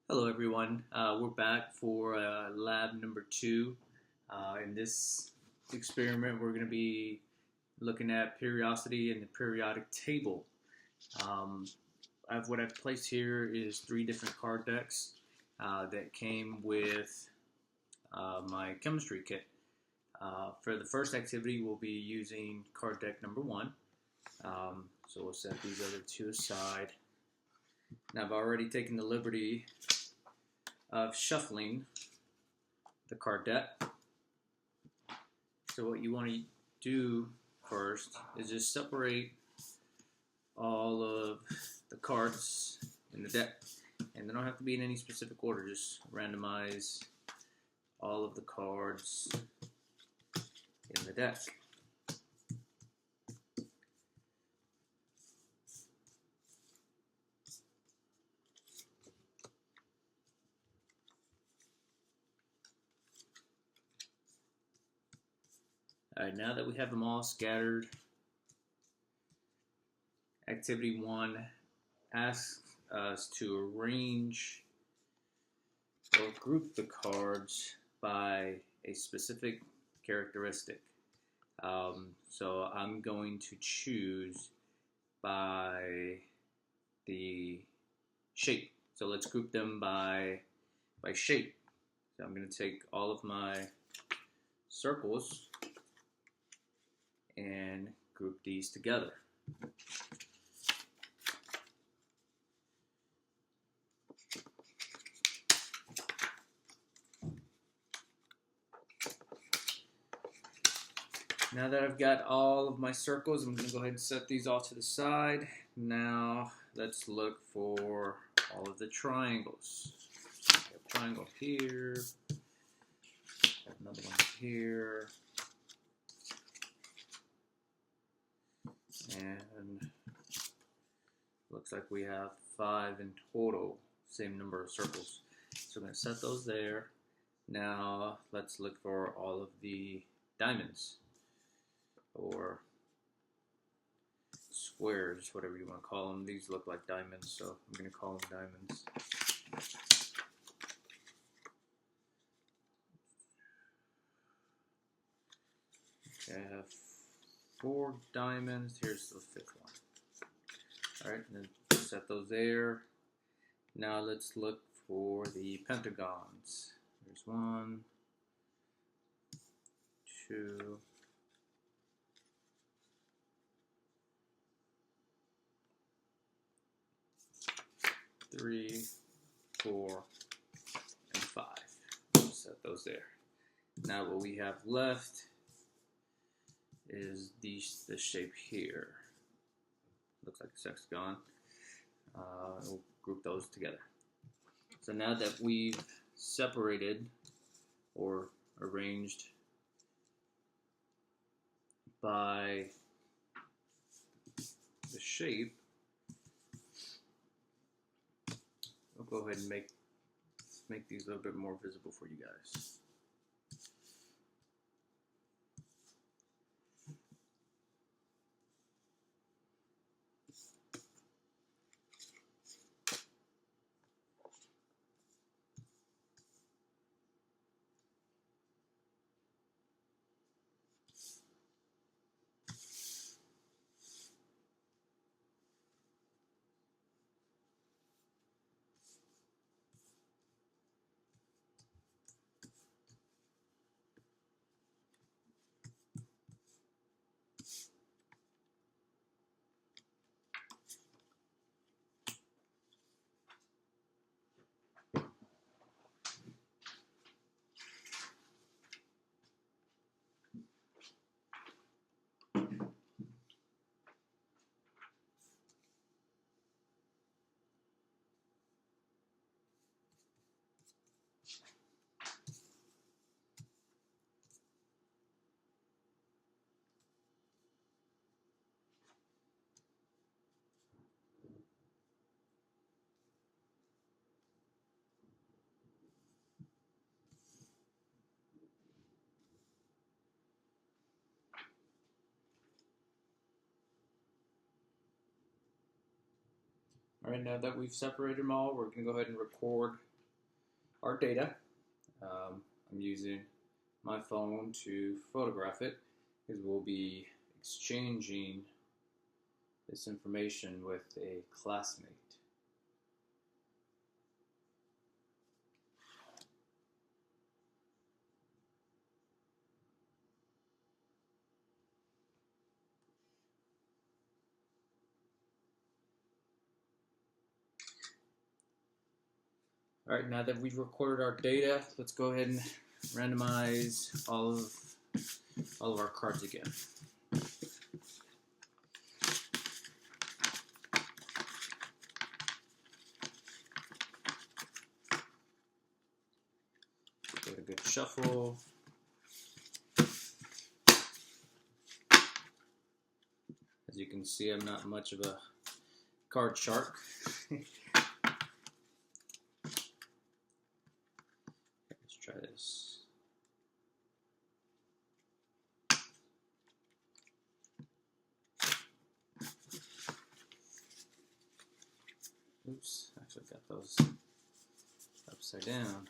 Hello everyone, we're back for lab number 2. In this experiment we're going to be looking at periodicity and the periodic table. What I've placed here is 3 different card decks that came with my chemistry kit. For the first activity we'll be using card deck number 1, so we'll set these other 2 aside. Now I've already taken the liberty of shuffling the card deck. So what you want to do first is just separate all of the cards in the deck, and they don't have to be in any specific order. Just randomize all of the cards in the deck. Alright, now that we have them all scattered, activity 1 asks us to arrange or group the cards by a specific characteristic. So I'm going to choose by the shape. So let's group them by shape. So I'm going to take all of my circles and group these together. Now that I've got all of my circles, I'm going to go ahead and set these off to the side. Now let's look for all of the triangles. I have a triangle here, I have another one here, and looks like we have 5 in total, same number of circles. So I'm going to set those there. Now let's look for all of the diamonds, or squares, whatever you want to call them. These look like diamonds, so I'm going to call them diamonds. Okay, I have 4 diamonds. Here's the 5th one. Alright, then set those there. Now let's look for the pentagons. There's 1, 2, 3, 4, and 5. Set those there. Now what we have left is this shape here. Looks like a sexagon. We'll group those together. So now that we've separated or arranged by the shape, I'll go ahead and make these a little bit more visible for you guys. All right, now that we've separated them all, we're going to go ahead and record our data. I'm using my phone to photograph it because we'll be exchanging this information with a classmate. All right, now that we've recorded our data, let's go ahead and randomize all of our cards again. Give it a good shuffle. As you can see, I'm not much of a card shark. Let's try this. Oops, actually got those upside down.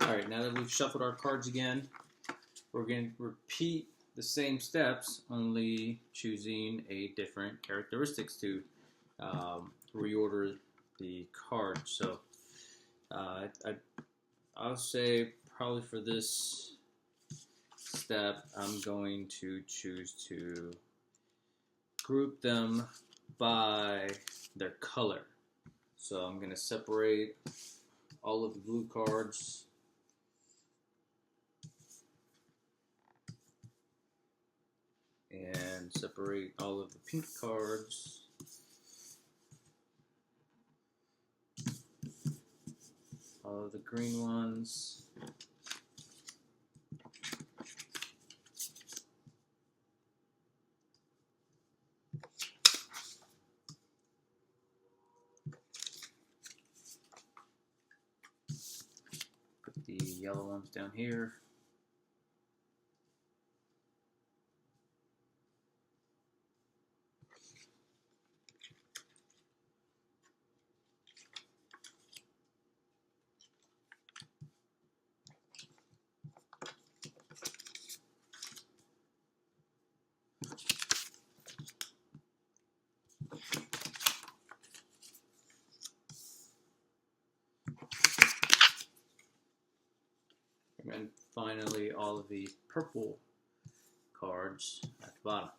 Alright, now that we've shuffled our cards again, we're going to repeat the same steps, only choosing a different characteristics to reorder the cards. So I'll say probably for this step, I'm going to choose to group them by their color. So I'm going to separate all of the blue cards and separate all of the pink cards, all of the green ones, put the yellow ones down here. And finally, all of the purple cards at the bottom.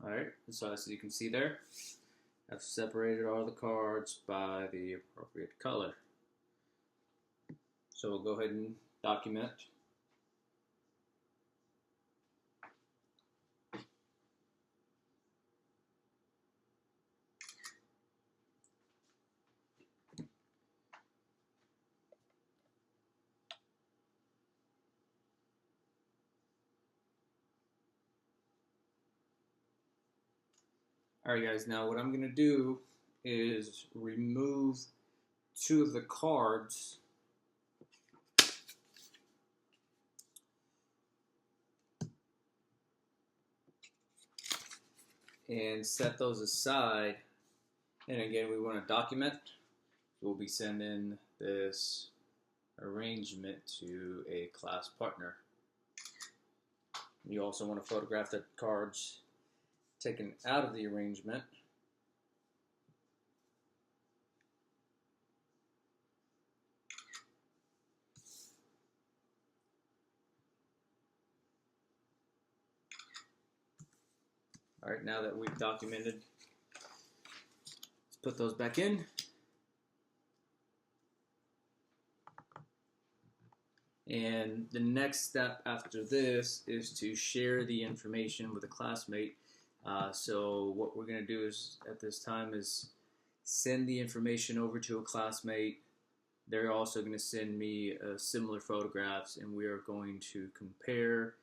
Alright, so as you can see there, I've separated all the cards by the appropriate color. So we'll go ahead and document. Alright guys, now what I'm going to do is remove two of the cards and set those aside. And again, we want to document. We'll be sending this arrangement to a class partner. You also want to photograph the cards taken out of the arrangement. All right, now that we've documented, let's put those back in. And the next step after this is to share the information with a classmate. So what we're going to do is at this time is send the information over to a classmate they're also going to send me similar photographs, and we are going to compare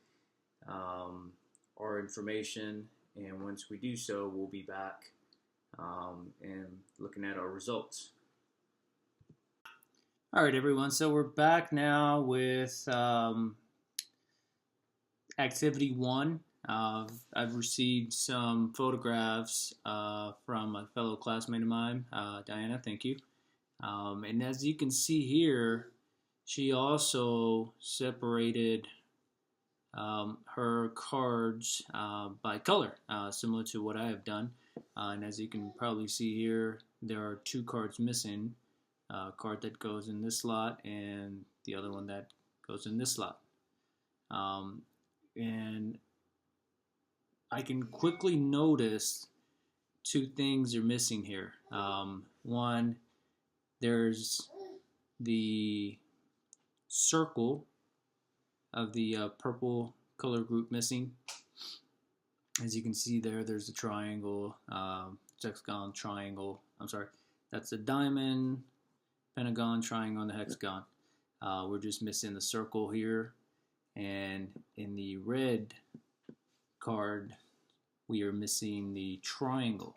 our information. And once we do so, we'll be back and looking at our results. All right, everyone. So we're back now with activity 1. I've received some photographs from a fellow classmate of mine, Diana. Thank you. And as you can see here, she also separated her cards by color, similar to what I have done. And as you can probably see here, there are 2 cards missing. A card that goes in this slot and the other one that goes in this slot. And I can quickly notice 2 things are missing here. One, there's the circle of the purple color group missing. As you can see there, there's a triangle, hexagon, triangle. I'm sorry, that's a diamond, pentagon, triangle, and the hexagon. We're just missing the circle here. And in the red card, we are missing the triangle.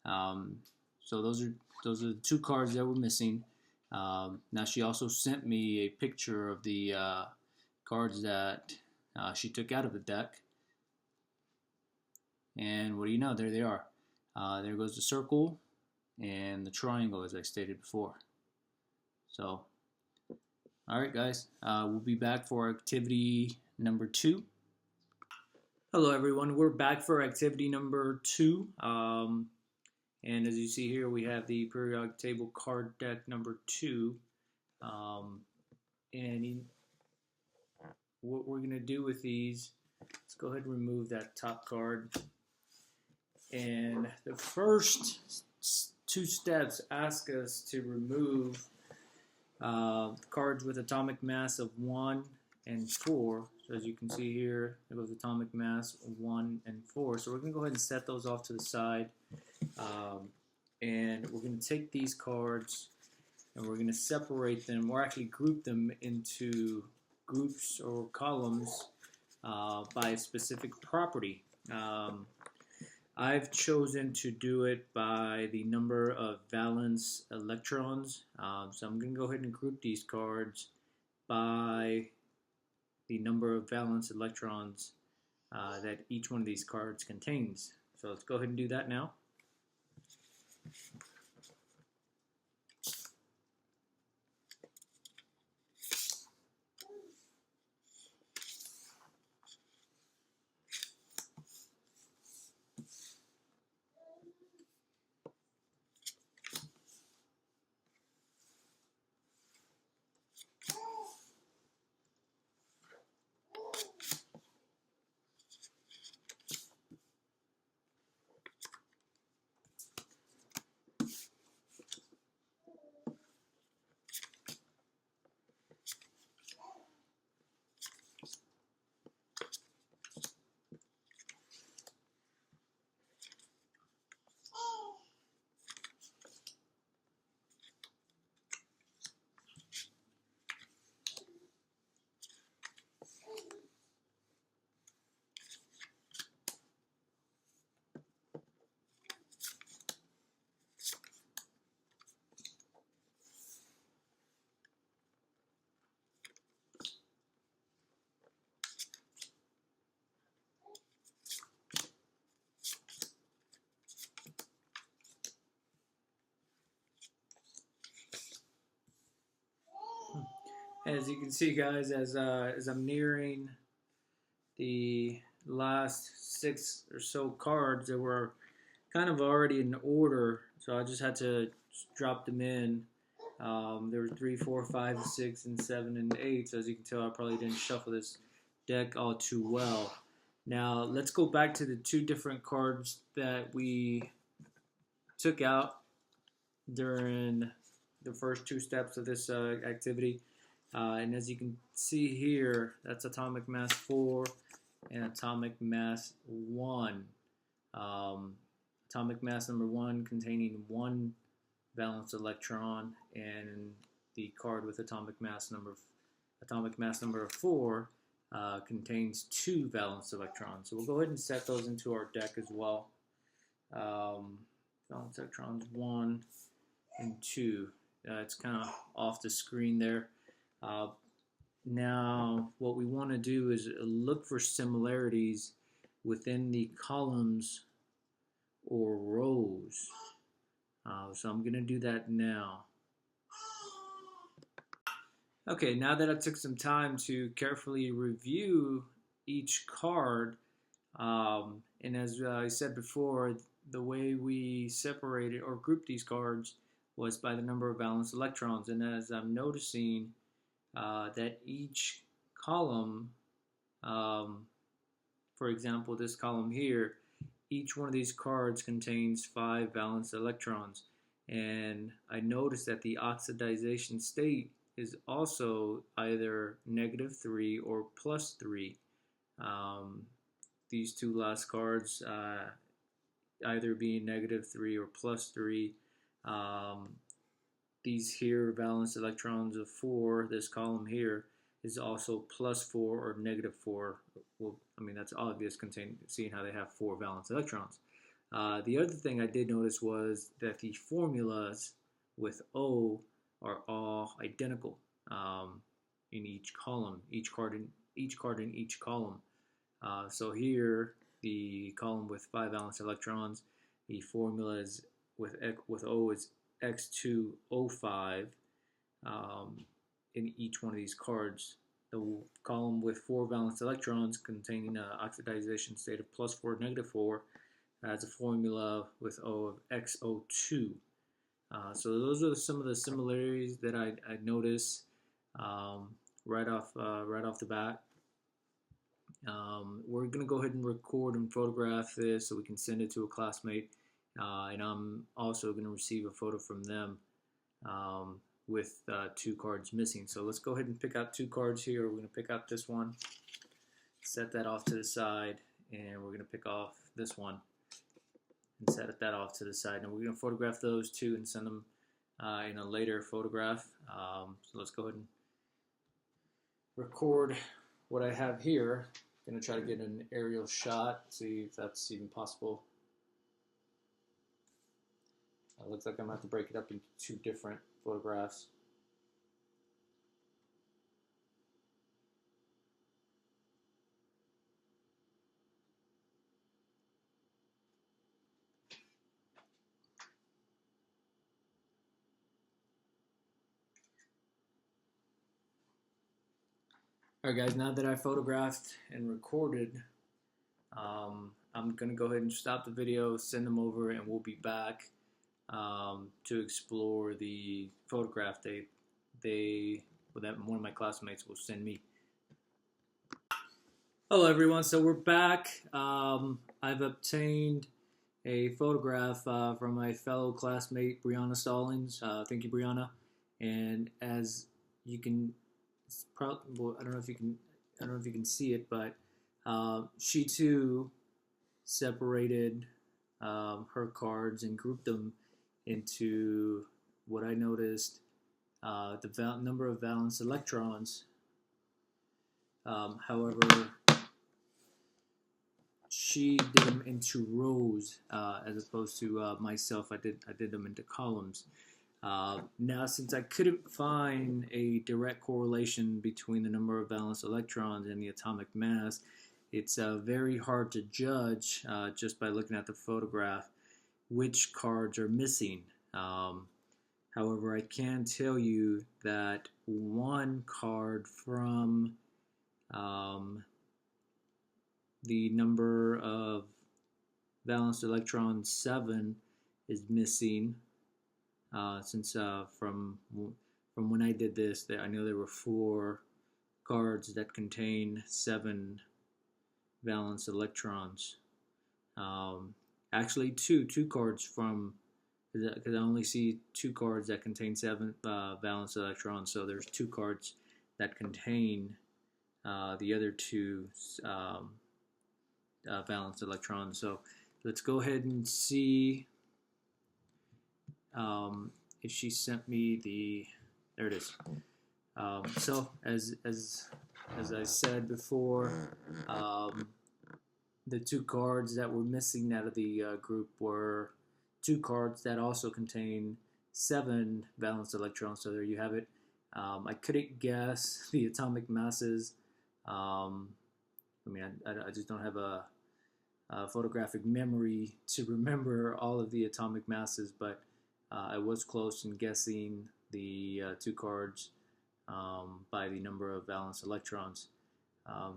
So those are the 2 cards that we're missing. Now she also sent me a picture of the cards that she took out of the deck. And what do you know? There they are. There goes the circle and the triangle, as I stated before. So, all right, guys. We'll be back for activity number 2. Hello, everyone. We're back for activity number 2. And as you see here, we have the periodic table card deck number 2. And what we're going to do with these, let's go ahead and remove that top card. And the first 2 steps ask us to remove cards with atomic mass of 1 and 4. So as you can see here, there goes atomic mass 1 and 4. So we're going to go ahead and set those off to the side. And we're going to take these cards and we're going to separate them, or actually group them into groups or columns by a specific property. I've chosen to do it by the number of valence electrons. So I'm going to go ahead and group these cards by the number of valence electrons that each one of these cards contains. So let's go ahead and do that now. As you can see, guys, as I'm nearing the last 6 or so cards that were kind of already in order, so I just had to drop them in. There were 3, 4, 5, 6, and 7, and 8. So as you can tell, I probably didn't shuffle this deck all too well. Now let's go back to the 2 different cards that we took out during the first 2 steps of this activity. And as you can see here, that's atomic mass 4 and atomic mass 1. Atomic mass number 1 containing 1 valence electron, and the card with atomic mass number of 4 contains 2 valence electrons. So we'll go ahead and set those into our deck as well. Valence electrons 1 and 2. It's kind of off the screen there. Now, what we want to do is look for similarities within the columns or rows. So I'm going to do that now. Okay, now that I took some time to carefully review each card, and as I said before, the way we separated or grouped these cards was by the number of valence electrons. And as I'm noticing that each column, for example, this column here, each one of these cards contains 5 valence electrons. And I noticed that the oxidization state is also either -3 or +3. These two last cards either being -3 or +3. These here valence electrons of 4, this column here is also +4 or -4. Well, I mean, that's obvious seeing how they have 4 valence electrons. The other thing I did notice was that the formulas with O are all identical in each column, each card in each column. So here, the column with 5 valence electrons, the formula is with O is X2O5 in each one of these cards. The column with 4 valence electrons containing an oxidization state of +4 or -4 has a formula with O of XO2. So those are some of the similarities that I noticed right off the bat. We're going to go ahead and record and photograph this so we can send it to a classmate, and I'm also going to receive a photo from them with 2 cards missing. So let's go ahead and pick out 2 cards here. We're going to pick out this one, set that off to the side, and we're going to pick off this one and set that off to the side. And we're going to photograph those 2 and send them in a later photograph. So let's go ahead and record what I have here. I'm going to try to get an aerial shot, see if that's even possible. It looks like I'm going to have to break it up into 2 different photographs. Alright guys, now that I photographed and recorded, I'm going to go ahead and stop the video, send them over, and we'll be back to explore the photograph that one of my classmates will send me. Hello everyone, so we're back. I've obtained a photograph from my fellow classmate Brianna Stallings. Thank you, Brianna. And as you can, well, I don't know if you can see it, but she too separated her cards and grouped them into what I noticed the number of valence electrons. However, she did them into rows as opposed to myself. I did them into columns. Now, since I couldn't find a direct correlation between the number of valence electrons and the atomic mass, it's very hard to judge just by looking at the photograph which cards are missing. However, I can tell you that one card from the number of valence electrons 7 is missing. Since from when I did this, I know there were 4 cards that contain 7 valence electrons. Actually, two cards from, because I only see 2 cards that contain 7 valence electrons. So there's 2 cards that contain the other 2 valence electrons. So let's go ahead and see if she sent me the There it is. So as I said before, the two cards that were missing out of the group were two cards that also contain 7 valence electrons. So there you have it. I couldn't guess the atomic masses. I just don't have a photographic memory to remember all of the atomic masses, but I was close in guessing the two cards by the number of valence electrons.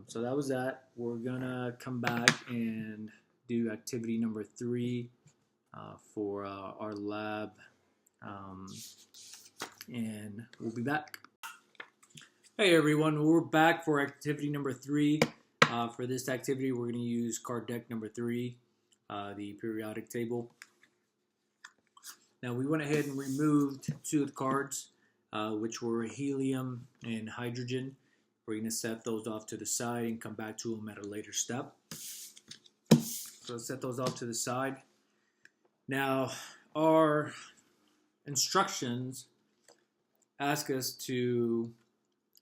So that was that. We're gonna come back and do activity number 3 for our lab, and we'll be back. Hey everyone, we're back for activity number 3. For this activity, we're going to use card deck number 3, the periodic table. Now we went ahead and removed 2 of the cards, which were helium and hydrogen. We're going to set those off to the side and come back to them at a later step. So let's set those off to the side. Now our instructions ask us to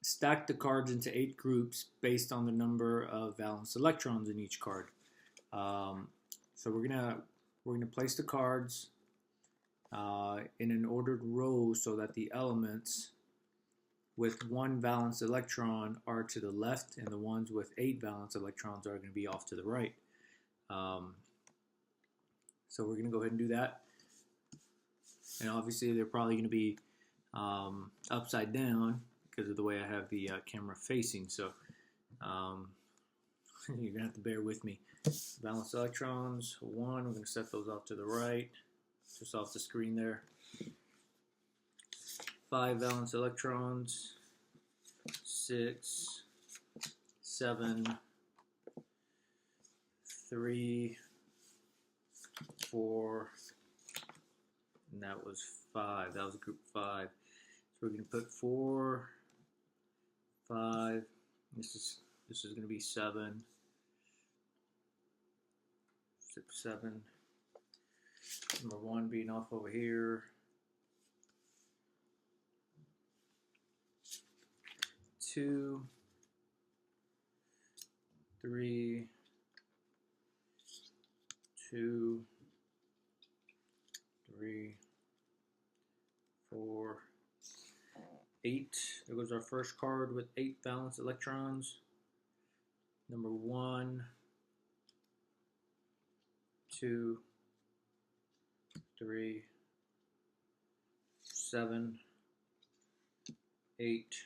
stack the cards into 8 groups based on the number of valence electrons in each card. So we're gonna place the cards in an ordered row so that the elements with 1 valence electron are to the left, and the ones with 8 valence electrons are going to be off to the right. So we're going to go ahead and do that. And obviously they're probably going to be upside down because of the way I have the camera facing. So you're going to have to bear with me. Valence electrons, 1. We're going to set those off to the right, just off the screen there. 5 valence electrons, 6, 7, 3, 4, and that was 5. That was group 5. So we're going to put 4, 5. This is going to be 7, 6, 7. Number 1 being off over here. 2, 3, 2, 3, 4, 8. There goes our first card with 8 valence electrons. Number 1, 2, 3, 7, 8.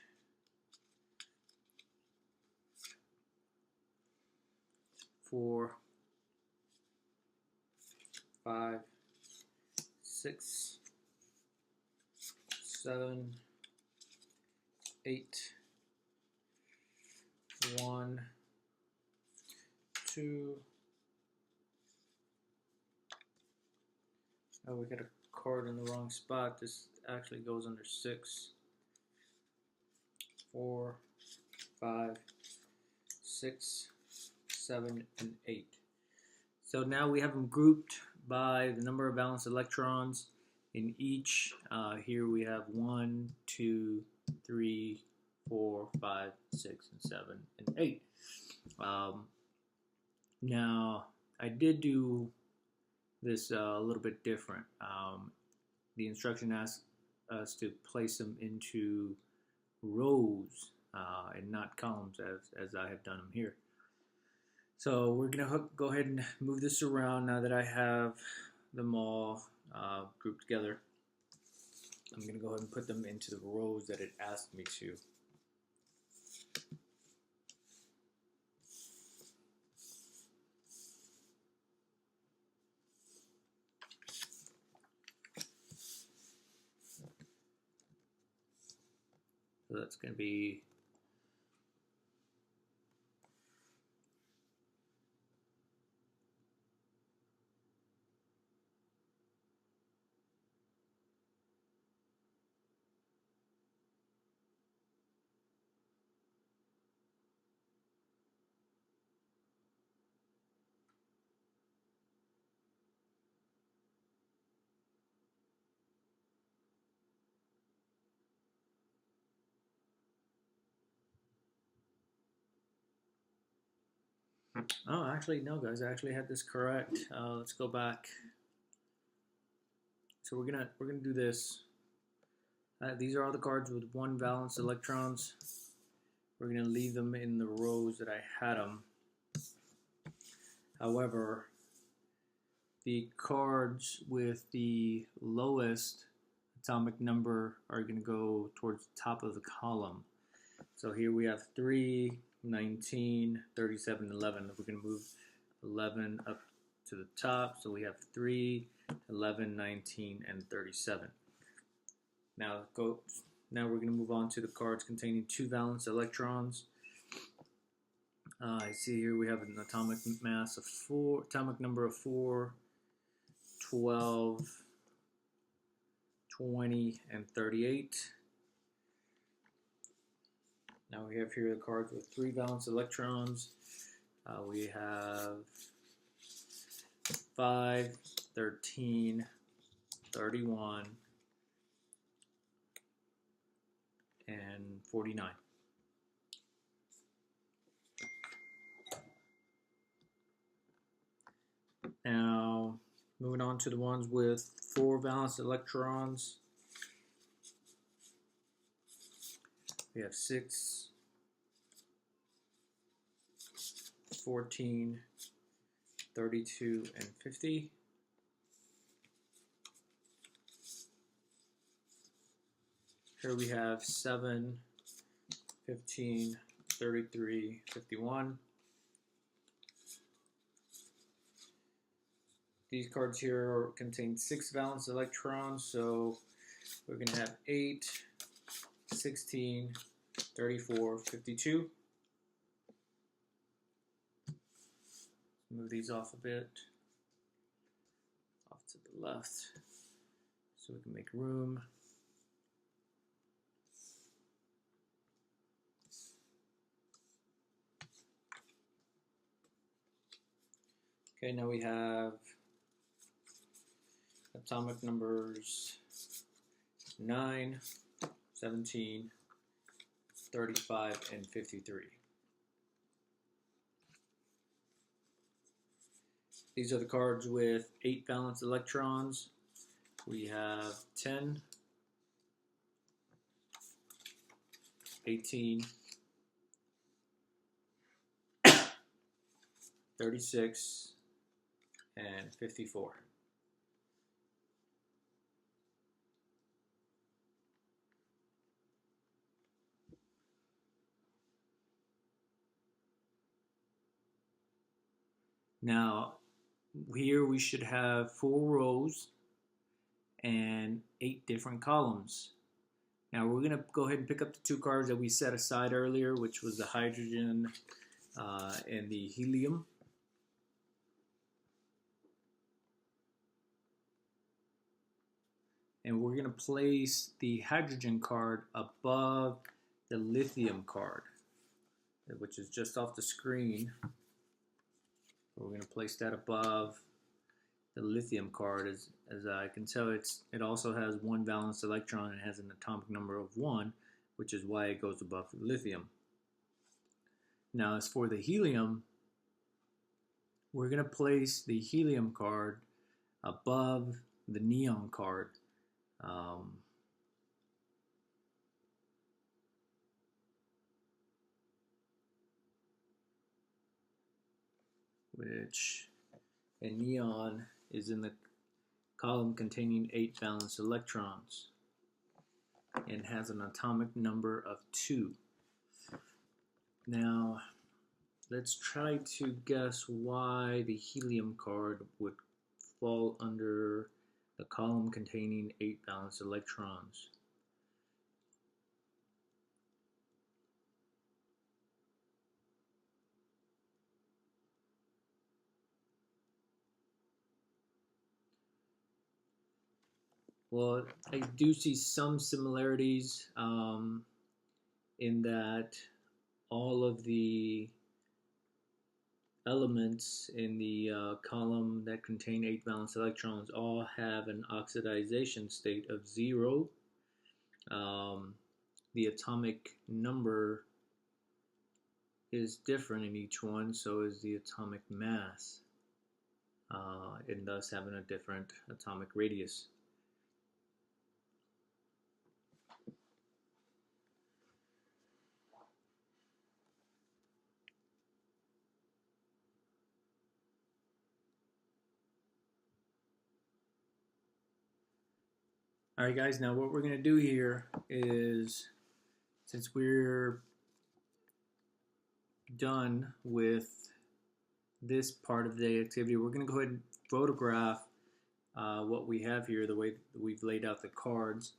4, 5, 6, 7, 8, 1, 2. Oh, we got a card in the wrong spot. This actually goes under 6, 4, 5, 6, 7, and 8. So now we have them grouped by the number of valence electrons in each. Here we have 1, 2, 3, 4, 5, 6, and 7, and 8. Now I did do this a little bit different. The instruction asks us to place them into rows and not columns as I have done them here. So we're going to go ahead and move this around now that I have them all grouped together. I'm going to go ahead and put them into the rows that it asked me to. So that's going to be Oh, actually, no, guys. I actually had this correct. Let's go back. So we're gonna do this. These are all the cards with 1 valence electrons. We're gonna leave them in the rows that I had them. However, the cards with the lowest atomic number are going to go towards the top of the column. So here we have 3, 19, 37, 11. We're going to move 11 up to the top. So we have 3, 11, 19, and 37. Now we're going to move on to the cards containing 2 valence electrons. I see here we have an atomic mass of 4, atomic number of 4, 12, 20, and 38. Now we have here the cards with 3 valence electrons. We have 5, 13, 31, and 49. Now, moving on to the ones with 4 valence electrons. We have 6, 14, 32, and 50. Here we have 7, 15, 33, 51. These cards here contain 6 valence electrons, so we're going to have 8, 16, 34, 52. Move these off a bit, off to the left, so we can make room. Okay, now we have atomic numbers 9, 17, 35, and 53. These are the cards with 8 valence electrons. We have 10, 18, 36, and 54. Now, here we should have 4 rows and 8 different columns. Now we're going to go ahead and pick up the 2 cards that we set aside earlier, which was the hydrogen and the helium. And we're going to place the hydrogen card above the lithium card, which is just off the screen. We're going to place that above the lithium card. As I can tell, it also has 1 valence electron and has an atomic number of 1, which is why it goes above the lithium. Now, as for the helium, we're going to place the helium card above the neon card. Which a neon is in the column containing 8 valence electrons and has an atomic number of 2. Now, let's try to guess why the helium card would fall under the column containing 8 valence electrons. Well, I do see some similarities in that all of the elements in the column that contain 8 valence electrons all have an oxidation state of 0. The atomic number is different in each one, so is the atomic mass, and thus having a different atomic radius. Alright guys, now what we're going to do here is, since we're done with this part of the activity, we're going to go ahead and photograph what we have here, the way we've laid out the cards.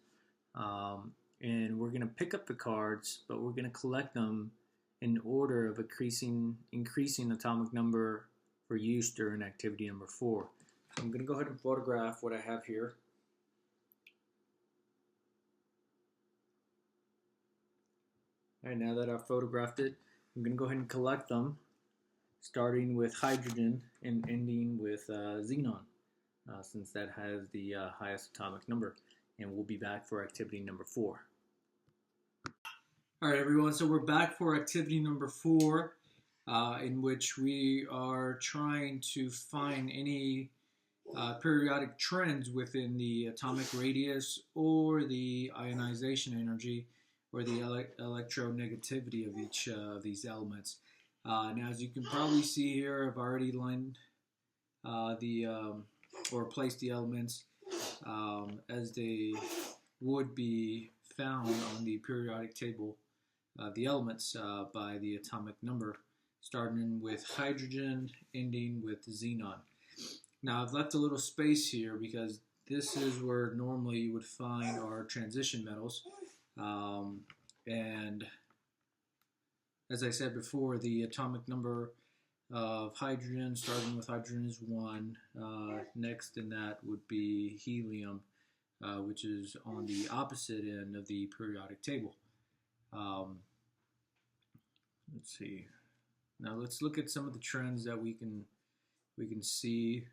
And we're going to pick up the cards, but we're going to collect them in order of increasing atomic number for use during activity number 4. So I'm going to go ahead and photograph what I have here. Alright, now that I've photographed it, I'm going to go ahead and collect them, starting with hydrogen and ending with xenon, since that has the highest atomic number. And we'll be back for activity number 4. Alright everyone, so we're back for activity number 4, in which we are trying to find any periodic trends within the atomic radius or the ionization energy or the electronegativity of each of these elements. Now, as you can probably see here, I've already lined or placed the elements as they would be found on the periodic table, the elements by the atomic number, starting with hydrogen, ending with xenon. Now, I've left a little space here because this is where normally you would find our transition metals. And as I said before, the atomic number of hydrogen, starting with hydrogen, is 1. Next in that would be helium, which is on the opposite end of the periodic table. Let's see. Now let's look at some of the trends that we can see.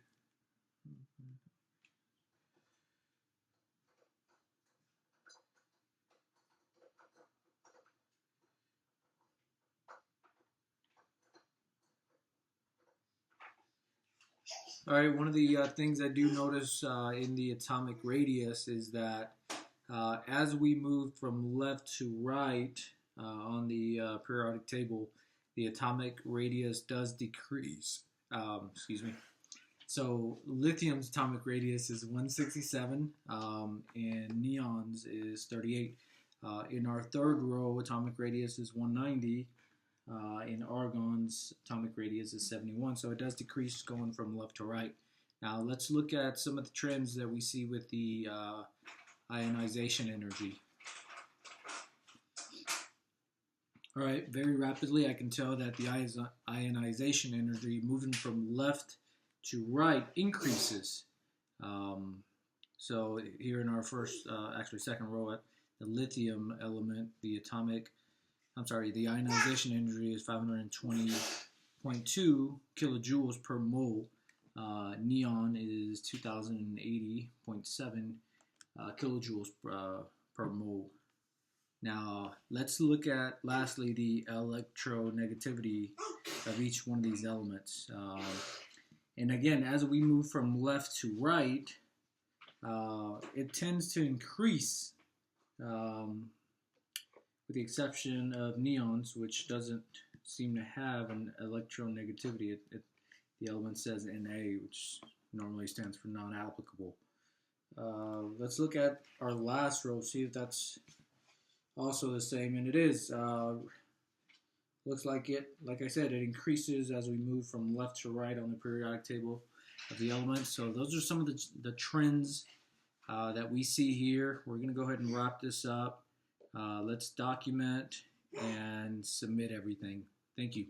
All right, one of the things I do notice in the atomic radius is that as we move from left to right on the periodic table, the atomic radius does decrease. Excuse me. So lithium's atomic radius is 167, and neon's is 38. In our third row, atomic radius is 190. In argon's atomic radius is 71, so it does decrease going from left to right. Now let's look at some of the trends that we see with the ionization energy. All right, very rapidly I can tell that the ionization energy moving from left to right increases. So here in our second row, the lithium element, the ionization energy is 520.2 kilojoules per mole. Neon is 2080.7 kilojoules per mole. Now, let's look at, lastly, the electronegativity of each one of these elements. And again, as we move from left to right, it tends to increase, with the exception of neons, which doesn't seem to have an electronegativity. The element says Na, which normally stands for non-applicable. Let's look at our last row, see if that's also the same, and it is. Looks like it, like I said, it increases as we move from left to right on the periodic table of the elements. So those are some of the trends that we see here. We're going to go ahead and wrap this up. Let's document and submit everything. Thank you.